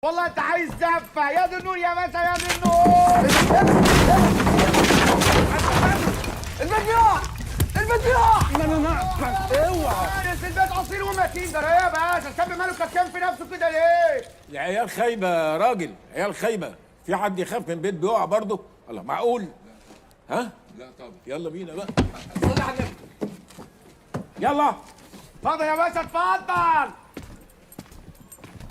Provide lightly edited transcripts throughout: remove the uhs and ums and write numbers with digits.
والله انت عايز زفه يا دي النور يا باشا يا دي النور. البيت بيقع البيت بيقع. لا اوعى يا البيت اصيل ومتين ده يا باشا. الشاب ماله كتكان في نفسه كده ليه؟ العيال خايبه يا راجل، عيال خايبه. في حد يخاف من بيت بيقع برضه؟ الله، معقول؟ ها؟ لا طبعا. يلا بينا بقى. صلي على النبي. يلا اتفضل يا باشا اتفضل.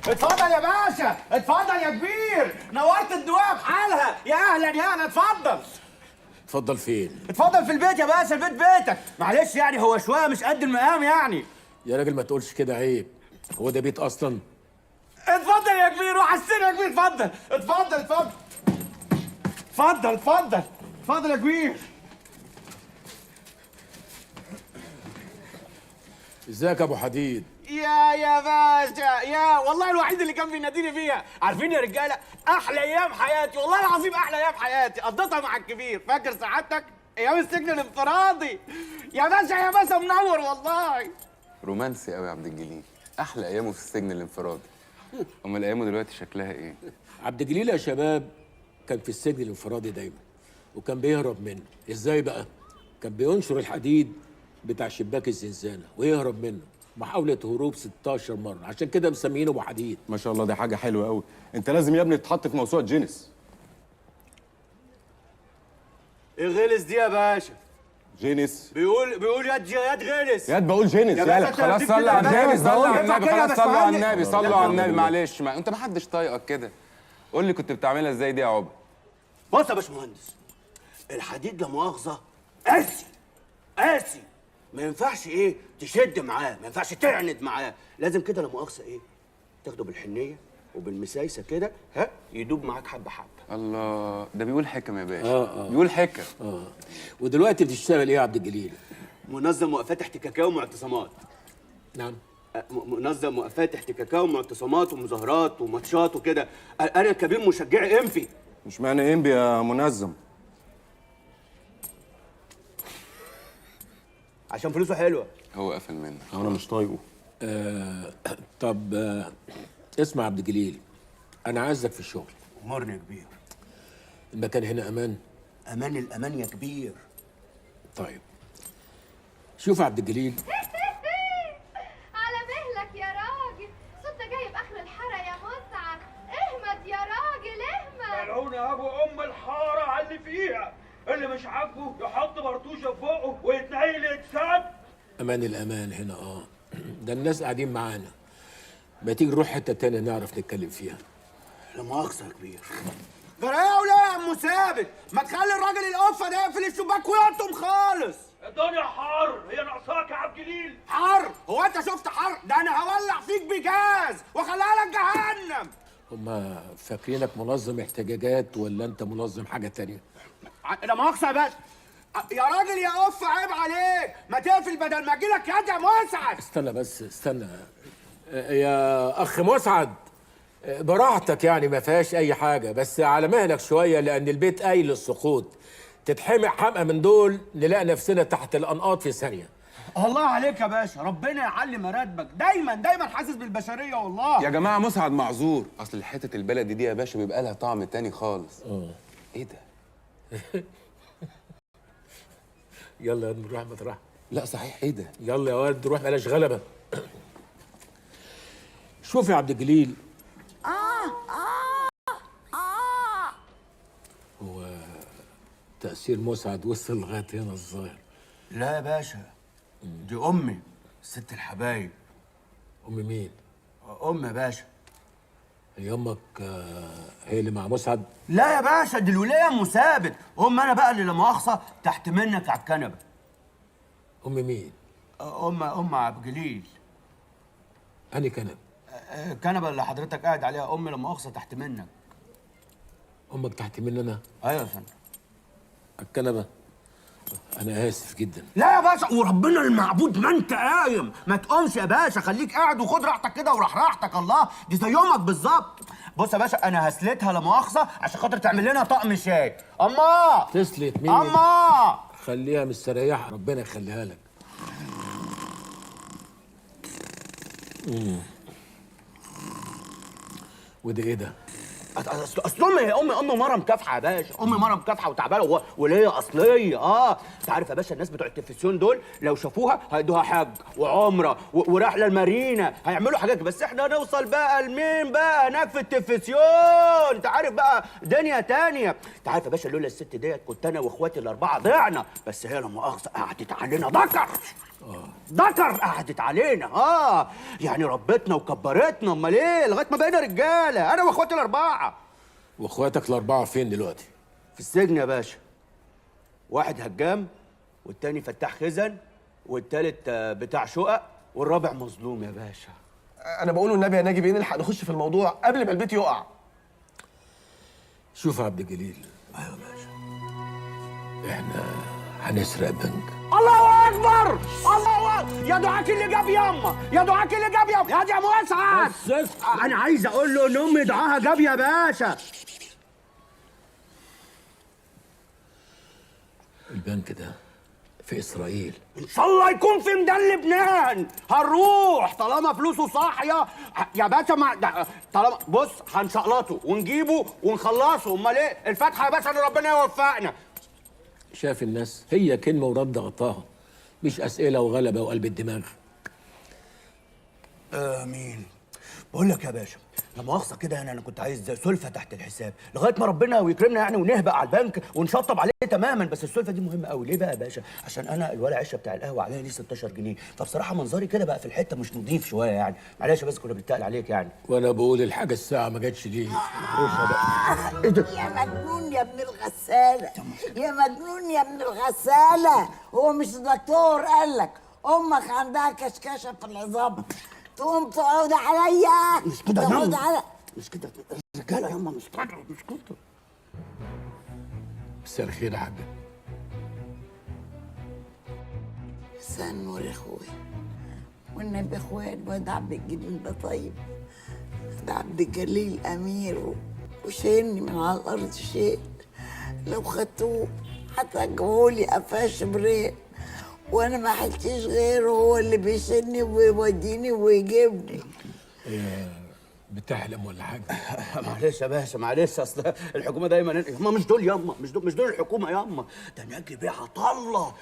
اتفضل يا باشا اتفضل يا كبير. نورت الدواء بحالها. يا اهلا يا اهلا اتفضل. اتفضل فين؟ اتفضل في البيت يا باشا. البيت بيتك. معلش يعني هو شويه مش قد المقام يعني. يا راجل ما تقولش كده، عيب. هو ده بيت اصلا؟ اتفضل يا كبير وحسنا يا كبير. اتفضل اتفضل اتفضل اتفضل اتفضل اتفضل يا كبير. ازيك يا ابو حديد؟ يا باشا يا والله الوحيد اللي كان بيناديني فيها. عارفين يا رجاله احلى ايام حياتي والله العظيم احلى ايام حياتي قضيتها مع الكبير. فاكر سعادتك ايام السجن الانفرادي يا باشا يا باشا منور والله. رومانسي قوي يا عبد الجليل، احلى ايامه في السجن الانفرادي. امال ايامه دلوقتي شكلها ايه؟ عبد الجليل يا شباب كان في السجن الانفرادي دايما، وكان بيهرب منه. ازاي بقى؟ كان بينشر الحديد بتاع شباك الزنزانه ويهرب منه. محاولة هروب 16 مرة، عشان كده مسمينه ابو حديد. ما شاء الله، دي حاجة حلوة قوي. انت لازم يا ابني تتحط في موسوعة جينيس. ايه غلس دي يا باشا؟ جينيس بيقول يد غلس. ياد بقول جينيس. يا باشا يالا خلاص صلوا على النبي، صلوا على النبي، خلاص صلوا على النبي، صلوا على النبي. النبي. معلش انت ما حدش طايقك كده. قول لي كنت بتعملها ازاي دي يا عقبه؟ بص يا باشمهندس، الحديد لا مؤاخذه قاسي ما ينفعش ايه تشد معاه، ما ينفعش تعند معاه. لازم كده لا مؤاخذه ايه تاخده بالحنيه وبالمسايسه كده، ها يدوب معاك حبه حبه. الله، ده بيقول حكم يا باشا. بيقول حكم. ودلوقتي بتشتغل ايه يا عبد الجليل؟ منظم وقفات احتكاكيه ومعتصمات. نعم. منظم وقفات احتكاكيه ومعتصمات ومظاهرات وماتشات وكده. انا كبير مشجعي انفي. مش معنى انبي يا منظم؟ عشان فلوسه حلوه. هو قفل منك. انا مش طايقه. طب اسمع يا عبد الجليل، انا عايزك في الشغل. امرني يا كبير. المكان هنا امان؟ امان الامان يا كبير. طيب شوف يا عبد الجليل. على مهلك يا راجل، صوت جايب اخر الحاره يا مسعد. اهمد يا راجل اهمد. ملعون يا ابو ام الحاره على اللي فيها. اللي مش عاجبه يحط برطوشه في بقه ويتنيل يتسد. امان الامان هنا ده الناس قاعدين معانا. ما تيجي نروح حته تانية نعرف نتكلم فيها. لا مؤاخذة يا كبير. جرايه ولا يا عم ثابت؟ ما تخلي الراجل القفه ده يقفل الشباك ويقطم خالص. الدنيا حر، هي ناقصاك يا عبد الجليل؟ حر؟ هو انت شفت حر؟ ده انا هولع فيك بجاز واخليها لك جهنم. هما فاكرينك منظم احتجاجات ولا انت منظم حاجه تانية؟ لا مؤاخذة يا باشا. يا راجل يا قف عيب عليك، ما تقفل بدل ما اجيلك يد يا مسعد. استنى بس استنى يا اخ مسعد، براحتك يعني ما فيهاش اي حاجه، بس على مهلك شويه لان البيت قايل للسقوط. تتحمق حمقى من دول نلاقي نفسنا تحت الانقاض في ثانيه. الله عليك يا باشا، ربنا يعلي مراتبك. دايما حاسس بالبشريه والله. يا جماعه مسعد معذور، اصل حته البلد دي يا باشا بيبقى لها طعم تاني خالص. ايه ده؟ يلا يا نروح مطرح. لا صحيح، ايه ده؟ يلا يا ولد نروح، بلاش غلبه. شوف يا عبد الجليل، هو تأثير مسعد وصل لغايه هنا الظاهر. لا يا باشا، دي امي ست الحبايب. ام مين؟ ام يا باشا. هي امك هي اللي مع مسعد؟ لا يا باشا، دي الولايه ام ثابت. انا بقى اللي لا مؤاخذه تحت منك على الكنبه. ام مين؟ ام عبد الجليل. انهي كنب؟ الكنبه اللي حضرتك قاعد عليها امي لا مؤاخذه تحت منك. امك تحت مني انا؟ ايوه يا فندم. الكنبه؟ انا اسف جدا. لا يا باشا وربنا المعبود ما انت قايم. ما تقومش يا باشا، خليك قاعد وخد راحتك كده وراح راحتك. الله، دي زي يومك بالظبط. بص يا باشا، انا هسلتها لا مؤاخذه عشان خاطر تعمل لنا طقم شاي. اما تسلت مين؟ اما خليها مستريحه، ربنا يخليها لك. وده ايه ده؟ اصل امي مره مكافحه يا باشا، امي مره مكافحه وتعبانه وليه اصليه. انت عارف يا باشا الناس بتوع التلفزيون دول لو شافوها هيدوها حج وعمره ورحله المارينا، هيعملوا حاجات. بس احنا هنوصل بقى لمين بقى هناك في التلفزيون؟ انت عارف بقى دنيا تانية. انت عارف يا باشا لولا الست ديت كنت انا واخواتي الاربعه ضعنا، بس هي لا مؤاخذه قعدت علينا دكر قعدت علينا. يعني ربتنا وكبرتنا. امال ايه لغايه ما بقينا رجاله انا واخواتي الاربعه. واخواتك الاربعه فين دلوقتي؟ في السجن يا باشا. واحد هجام، والتاني فتاح خزن، والتالت بتاع شقق، والرابع مظلوم يا باشا. انا بقول النبي يا ناجي نلحق نخش في الموضوع قبل ما البيت يقع. شوف يا عبد الجليل. ايوه يا باشا، احنا هنسرق بنك. الله اكبر الله اكبر. يا دعاك اللي جاب ياما، يا دعاك اللي جاب ياما، يا دي يا مسعد. انا عايز اقول له ان امي دعاها جاب يا باشا. البنك ده في اسرائيل. ان شاء الله يكون في ميدان لبنان. هنروح طالما فلوسه صاحيه يا باشا. طالما بص هنشقلطه ونجيبه ونخلصه. امال ايه الفاتحه يا باشا ان ربنا يوفقنا. شاف الناس هي كلمه ورد غطاها، مش اسئله وغلبه وقلب الدماغ. امين. بقول لك يا باشا لا مؤاخذه كده، يعني انا كنت عايز سلفه تحت الحساب لغايه ما ربنا ويكرمنا يعني ونهبق على البنك ونشطب عليه تماما. بس السلفه دي مهمه قوي. ليه بقى يا باشا؟ عشان انا الورق عشه بتاع القهوه عليها ليه 16 جنيه، فبصراحه منظري كده بقى في الحته مش نضيف شويه يعني. معلش بس كنا بنتقل عليك يعني. وانا بقول الحاجه الساعه ما جاتش ليه. يا مجنون يا ابن الغسالة، يا مجنون يا ابن الغسالة. هو مش الدكتور قال لك امك عندها كشكشه في العظام تقوم تقعد عليا؟ مش كده ياما، مش كده الرجاله ياما، مش كده مش كده. مساء الخير يا حاج. مساء النور يا اخويا. والنبي اخويا الواد عبد الجليل ده طيب، ده عبد الجليل امير وشايلني من على الارض شيء. لو خدتوه هترجعولي قفاش بريق، وانا ما حلتش غيره هو اللي بيشيلني ويوديني ويجيبني. بتحلم ولا حاجه؟ معلش يا باشا معلش، اصل الحكومه دايما ما مش دول ياما، مش دول الحكومه ياما، ده نجي بيها طله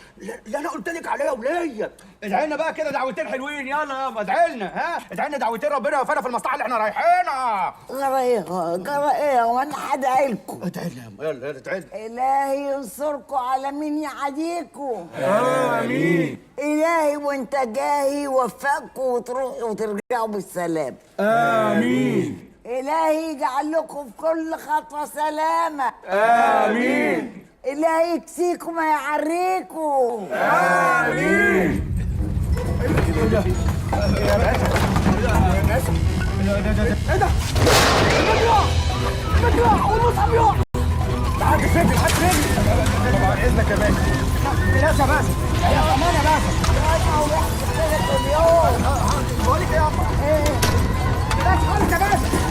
اللي انا قلت لك عليها وليا. ادعي لنا بقى كده دعوتين حلوين يلا ياما، ادعي لنا ادعي لنا دعوتين ربنا يوفقنا في المصلحه اللي احنا رايحينها. جرى ايه وانا هدعي لكم؟ ادعي لنا ياما يلا ادعي لنا. الهي ينصركم على مين يعاديكم. امين. الهي وانت جاي يوفقكم وتروحوا وترجعوا بالسلام. امين. الهي يجعل لكم في كل خطوه سلامه. امين. الهي يكسيكم ما يعريكم. امين. ايه ده؟ يا باشا يا باشا ايه ده؟ المجروح والمصحف يقع. تعال رجلي حط رجلي. طبعا اذنك يا باشا. بلاش يا باشا. يا امان يا باشا. انا وحش كده كل يوم. بقول لك ايه يا عم؟ بلاش خالص يا باشا.